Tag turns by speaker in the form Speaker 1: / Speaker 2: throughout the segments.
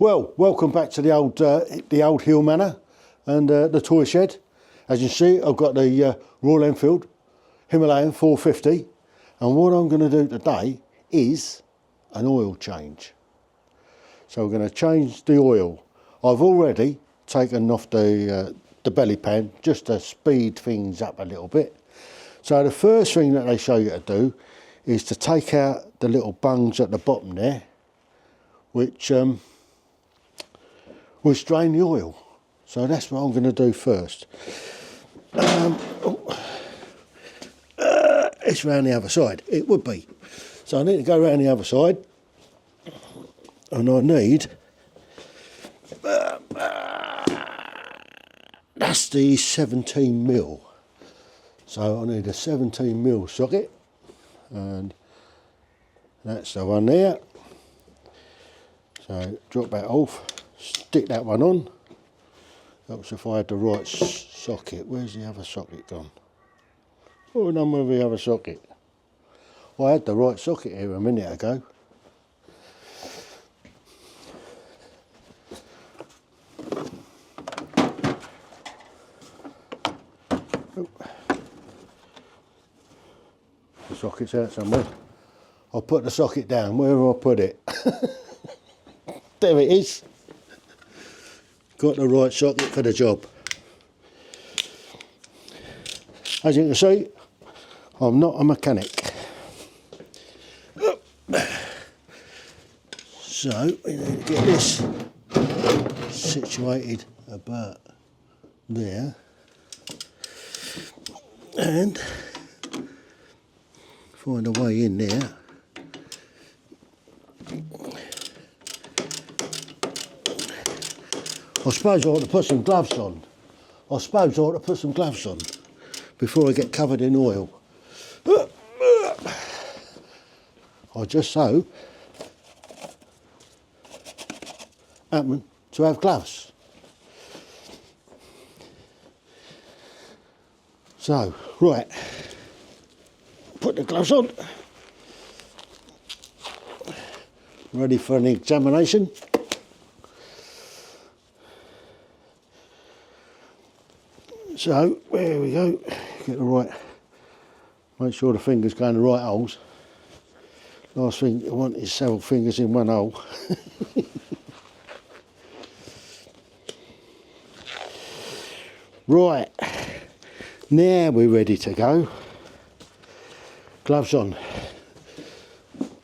Speaker 1: Well, welcome back to the old Heale Manor and the toy shed. As you see, I've got the Royal Enfield Himalayan 450, and what I'm going to do today is an oil change. So we're going to change the oil. I've already taken off the belly pan just to speed things up a little bit. So the first thing that they show you to do is to take out the little bungs at the bottom there, which drain the oil. So that's what I'm going to do first. It's round the other side. It would be. So I need to go round the other side, and I need that's the 17mm. So I need a 17mm socket, and that's the one there. So drop that off, stick that one on. Helps if I had the right socket. Where's the other socket gone? Oh, none with the other socket. Well, I had the right socket here a minute ago. Oh. The socket's out somewhere. I'll put the socket down. Where have I put it? There it is. Got the right socket for the job. As you can see, I'm not a mechanic. So we need to get this situated about there and find a way in there. I suppose I ought to put some gloves on. Before I get covered in oil. I just so happen to have gloves. So, right, put the gloves on. Ready for an examination. So, there we go. Get the right, make sure the fingers go in the right holes. Last thing you want is several fingers in one hole. Right, now we're ready to go. Gloves on. Do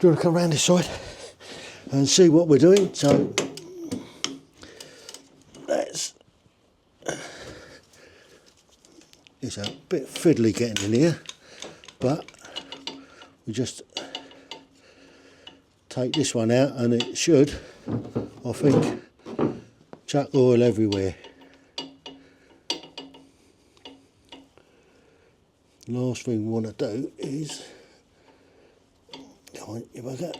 Speaker 1: you want to come round this side and see what we're doing? So, it's a bit fiddly getting in here, but we just take this one out and it should, I think, chuck oil everywhere. Last thing we want to do is, come on, you bugger.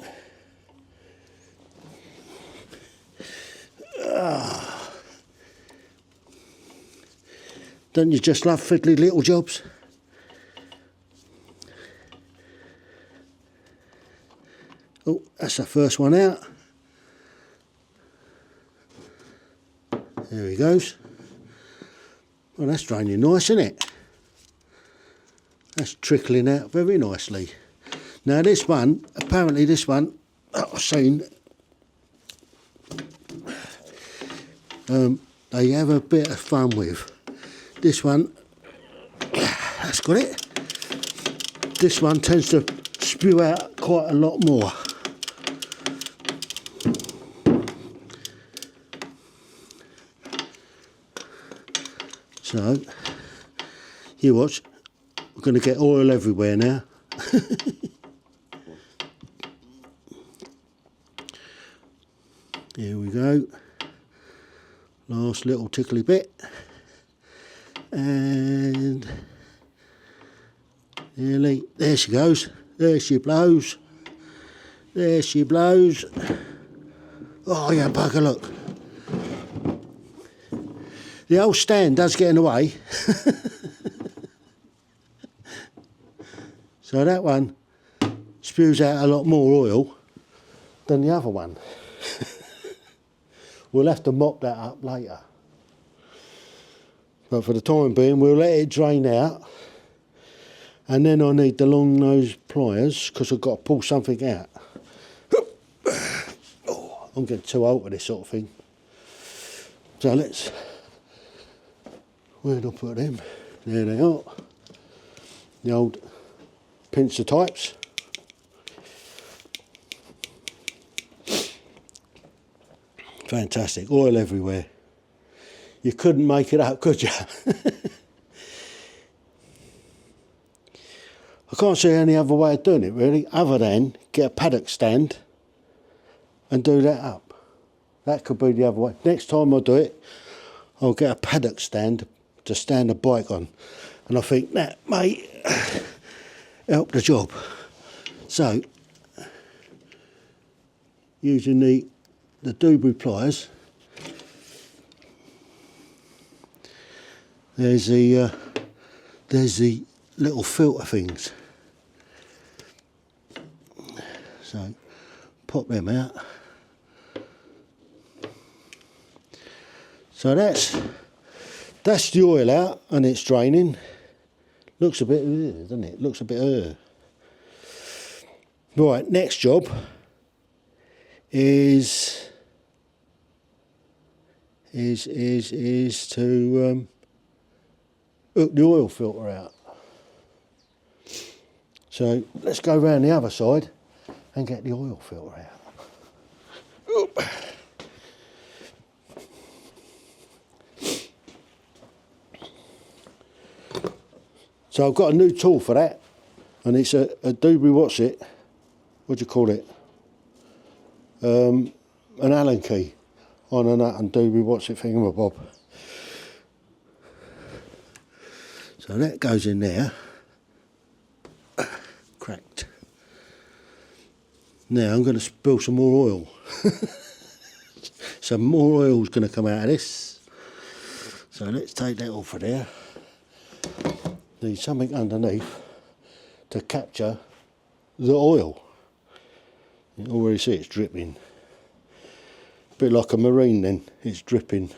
Speaker 1: Don't you just love fiddly little jobs? Oh, that's the first one out. There he goes. Well, that's draining nice, isn't it? That's trickling out very nicely. Now this one, apparently this one, I've seen, they have a bit of fun with. This one, that's got it. This one tends to spew out quite a lot more. So, you watch, we're going to get oil everywhere now. Here we go. Last little tickly bit. And nearly, there she goes, there she blows, there she blows. Oh yeah, bugger, look. The old stand does get in the way. So that one spews out a lot more oil than the other one. we'll have to mop that up later. But for the time being, we'll let it drain out. And then I need the long nose pliers because I've got to pull something out. Oh, I'm getting too old for this sort of thing. So let's, where do I put them? There they are. The old pincer types. Fantastic, oil everywhere. You couldn't make it up, could you? I can't see any other way of doing it really, other than get a paddock stand and do that up. That could be the other way. Next time I do it, I'll get a paddock stand to stand the bike on. And I think that may help the job. So, using the doobie pliers, there's the little filter things. So, pop them out. So that's the oil out and it's draining. Looks a bit, doesn't it? Looks a bit. Right, next job is to hook the oil filter out. So let's go around the other side and get the oil filter out. Oop. So I've got a new tool for that, and it's a doobie, what's it? What do you call it? An Allen key on a nut and doobie, what's it, thingamabob. So that goes in there. Cracked. Now I'm going to spill some more oil. Some more oil's going to come out of this. So let's take that off of there. Need something underneath to capture the oil. You already see it's dripping. A bit like a marine then, it's dripping.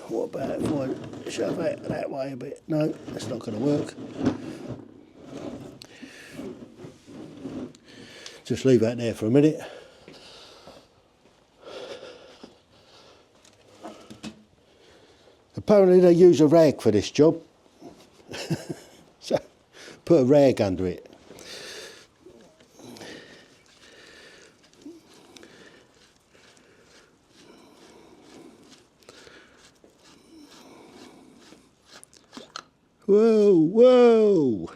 Speaker 1: What about if I shove it that way a bit? No, that's not going to work. Just leave that there for a minute. Apparently they use a rag for this job. So put a rag under it. Whoa, whoa.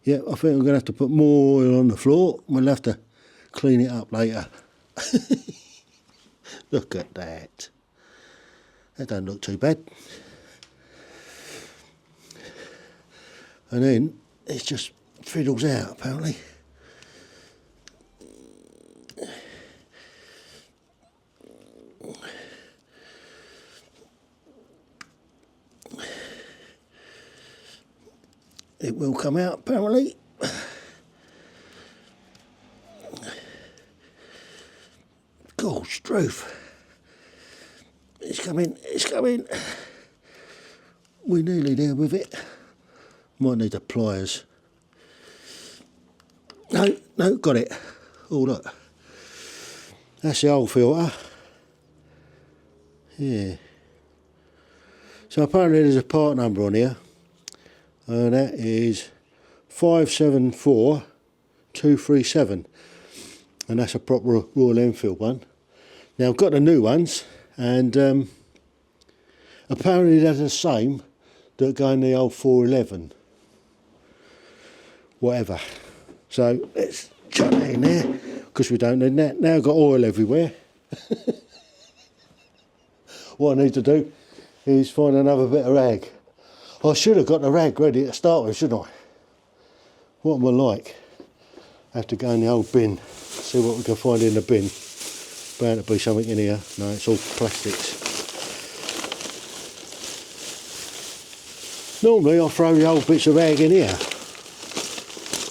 Speaker 1: Yeah, I think I'm going to have to put more oil on the floor. We'll have to clean it up later. Look at that. That don't look too bad. And then it just fiddles out, apparently. It will come out, apparently. Gosh, truth. It's coming, it's coming. We're nearly there with it. Might need the pliers. No, no, got it. Oh, look. That's the old filter. Yeah. So apparently there's a part number on here. And that is 574237. And that's a proper Royal Enfield one. Now I've got the new ones, and apparently they're the same that go in the old 411. Whatever. So let's chuck that in there, because we don't need that. Now I've got oil everywhere. What I need to do is find another bit of rag. I should have got the rag ready to start with, shouldn't I? What am I like? I have to go in the old bin, see what we can find in the bin. Bound to be something in here. No, it's all plastics. Normally I throw the old bits of rag in here,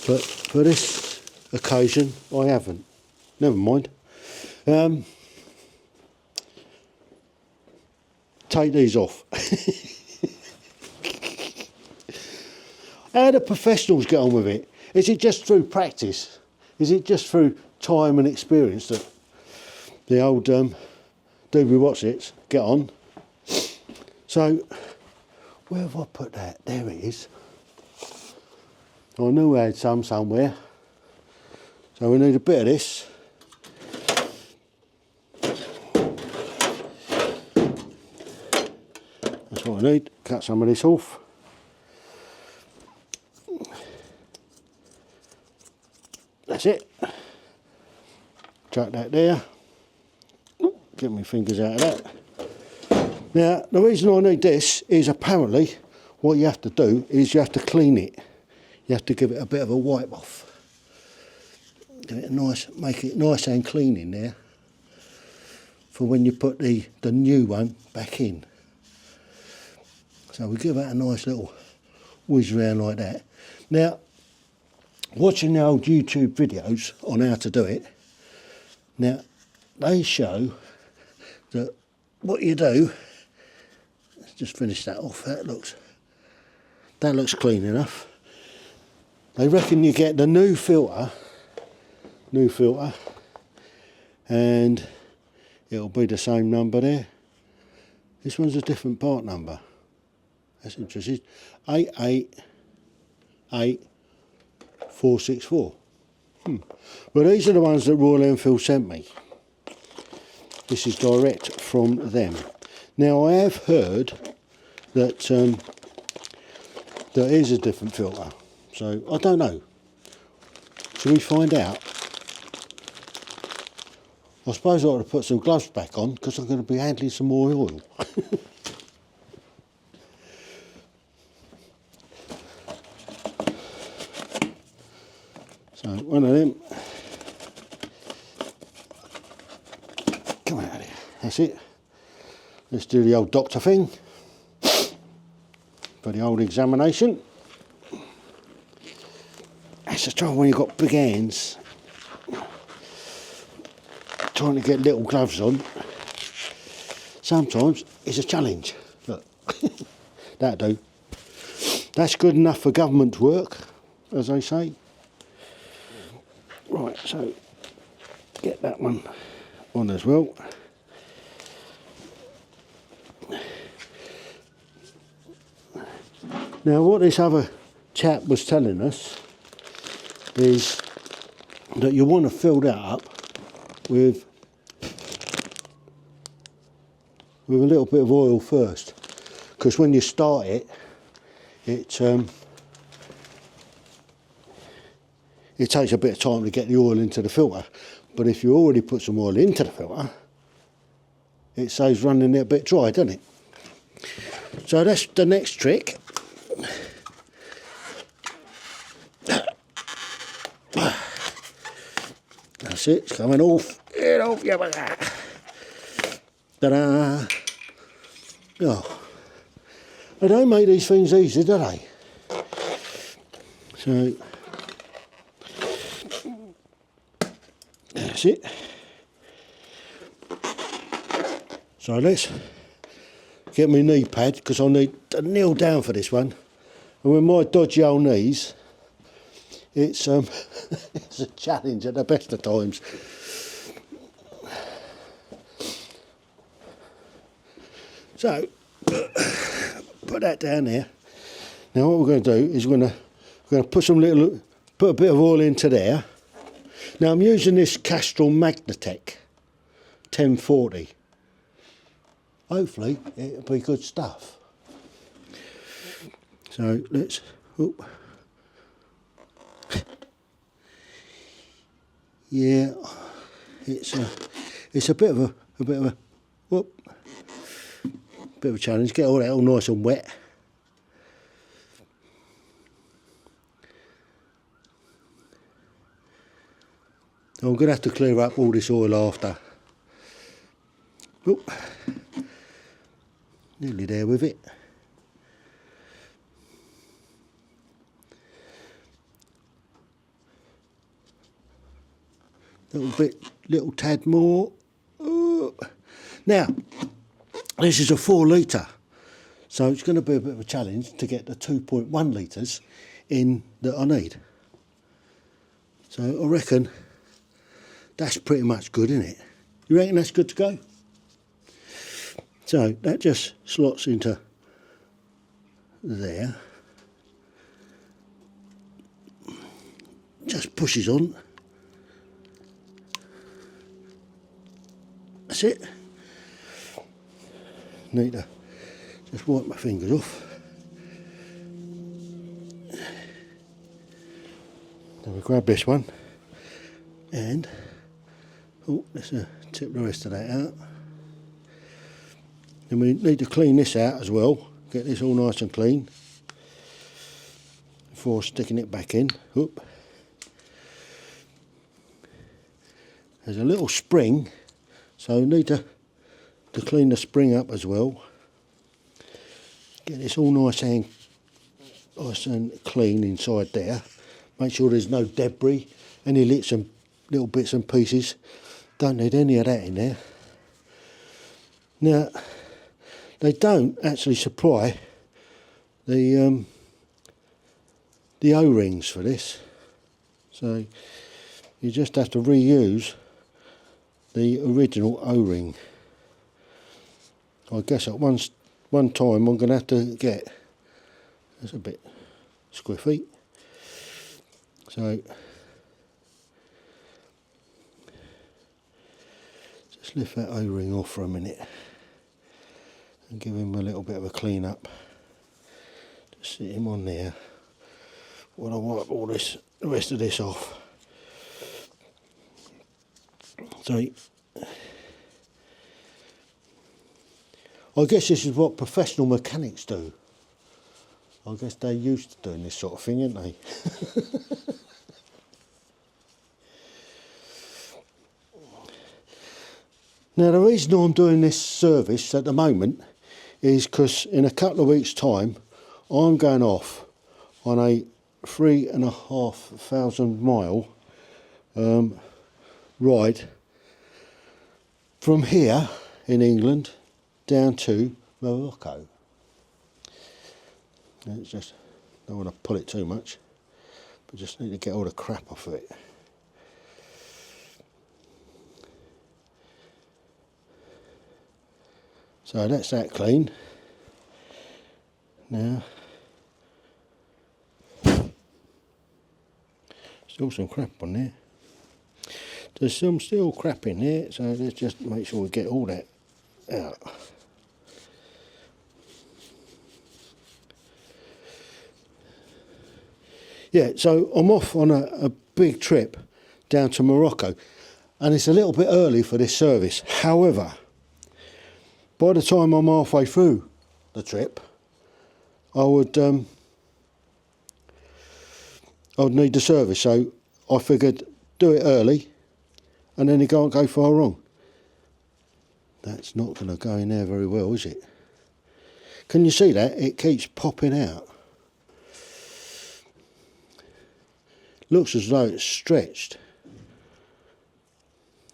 Speaker 1: but For this occasion, I haven't. Never mind. Take these off. How do professionals get on with it? Is it just through practice? Is it just through time and experience that the old doobie what's it get on? So, where have I put that? There it is. I knew I had some somewhere. So we need a bit of this. That's what I need. Cut some of this off. That's it. Chuck that there. Get my fingers out of that. Now, the reason I need this is apparently what you have to do is you have to clean it. You have to give it a bit of a wipe off. Give it a nice, make it nice and clean in there for when you put the new one back in. So we give that a nice little whiz round like that. Now, watching the old YouTube videos on how to do it, now they show that what you do, let's just finish that off, that looks clean enough. They reckon you get the new filter, and it'll be the same number there. This one's a different part number. That's interesting. 888464. Well, these are the ones that Royal Enfield sent me. This is direct from them. Now, I have heard that there is a different filter. So, I don't know. Shall we find out? I suppose I ought to put some gloves back on because I'm going to be handling some more oil. So, one of them. Come out of here. That's it. Let's do the old doctor thing for the old examination. That's the trouble when you've got big hands. Trying to get little gloves on sometimes is a challenge. Look, that'll do. That's good enough for government work, as they say. Right, so get that one on as well. Now, what this other chap was telling us is that you want to fill that up with a little bit of oil first, because when you start it, it takes a bit of time to get the oil into the filter. But if you already put some oil into the filter, it saves running it a bit dry, doesn't it? So that's the next trick. That's it, it's coming off. Get off, you bugger. Ta-da! Oh, they don't make these things easy, do they? So, that's it. So let's get my knee pad, because I need to kneel down for this one. And with my dodgy old knees, it's it's a challenge at the best of times. So, put that down there. Now what we're going to do is we're going to put a bit of oil into there. Now I'm using this Castrol Magnatech 1040. Hopefully it'll be good stuff. So let's. Whoop. Yeah, it's a bit of a whoop. Bit of a challenge. Get all that all nice and wet. I'm going to have to clear up all this oil after. Whoop. Nearly there with it. little tad more. Now, this is a 4 litre, so it's going to be a bit of a challenge to get the 2.1 litres in that I need. So I reckon that's pretty much good, isn't it? You reckon that's good to go? So that just slots into there. Just pushes on. That's it. Need to just wipe my fingers off. Then we grab this one and let's tip the rest of that out. Then we need to clean this out as well. Get this all nice and clean before sticking it back in. Oop. There's a little spring, so you need to clean the spring up as well. Get this all nice and clean inside there. Make sure there's no debris, any little bits and pieces. Don't need any of that in there. Now, they don't actually supply the O-rings for this, so you just have to reuse the original O-ring. I guess at one time I'm going to have to get, that's a bit squiffy, so just lift that O-ring off for a minute and give him a little bit of a clean up. Just sit him on there while I wipe the rest of this off. So I guess this is what professional mechanics do. I guess they're used to doing this sort of thing, aren't they? Now, the reason I'm doing this service at the moment is because in a couple of weeks' time I'm going off on a 3,500 mile ride from here in England down to Morocco. And it's just, don't want to pull it too much, but just need to get all the crap off of it. So that's that clean. Now, still some crap on there. There's some still crap in there, so let's just make sure we get all that out. Yeah, so I'm off on a big trip down to Morocco, and it's a little bit early for this service. However, by the time I'm halfway through the trip, I would need the service, so I figured do it early and then you can't go far wrong. That's not going to go in there very well, is it? Can you see that? It keeps popping out. Looks as though it's stretched.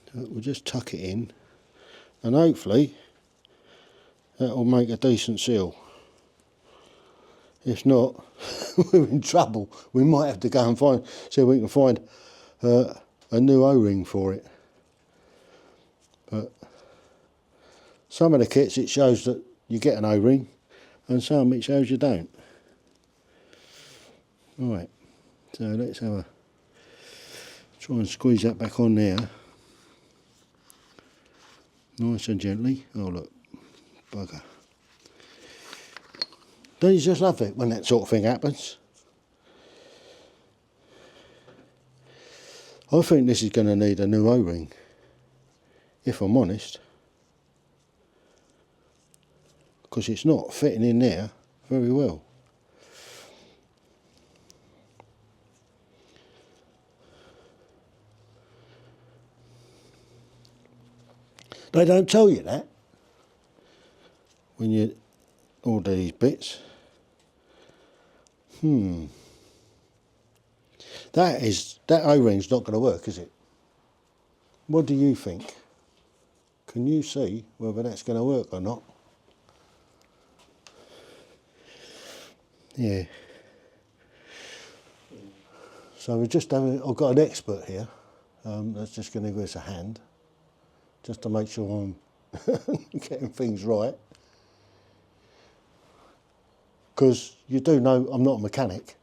Speaker 1: So we'll just tuck it in and hopefully that'll make a decent seal. If not, we're in trouble. We might have to go and see if we can find a new O-ring for it. But some of the kits it shows that you get an O-ring and some it shows you don't. Right, so let's have a try and squeeze that back on there. Nice and gently. Oh look, bugger. Don't you just love it when that sort of thing happens? I think this is going to need a new O-ring, if I'm honest, because it's not fitting in there very well. They don't tell you that when you order these bits. That O-ring's not going to work, is it? What do you think? Can you see whether that's going to work or not? Yeah. So we're just having, I've got an expert here that's just going to give us a hand, just to make sure I'm getting things right. Because you do know I'm not a mechanic.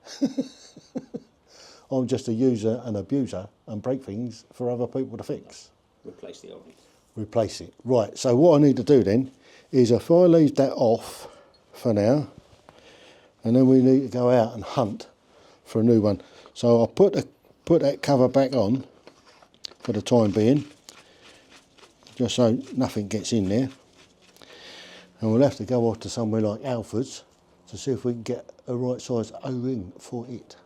Speaker 1: I'm just a user and abuser and break things for other people to fix.
Speaker 2: Replace the old.
Speaker 1: Replace it. Right, so what I need to do then is if I leave that off for now, and then we need to go out and hunt for a new one. So I'll put that cover back on for the time being, just so nothing gets in there. And we'll have to go off to somewhere like Alfred's to see if we can get a right size O-ring for it.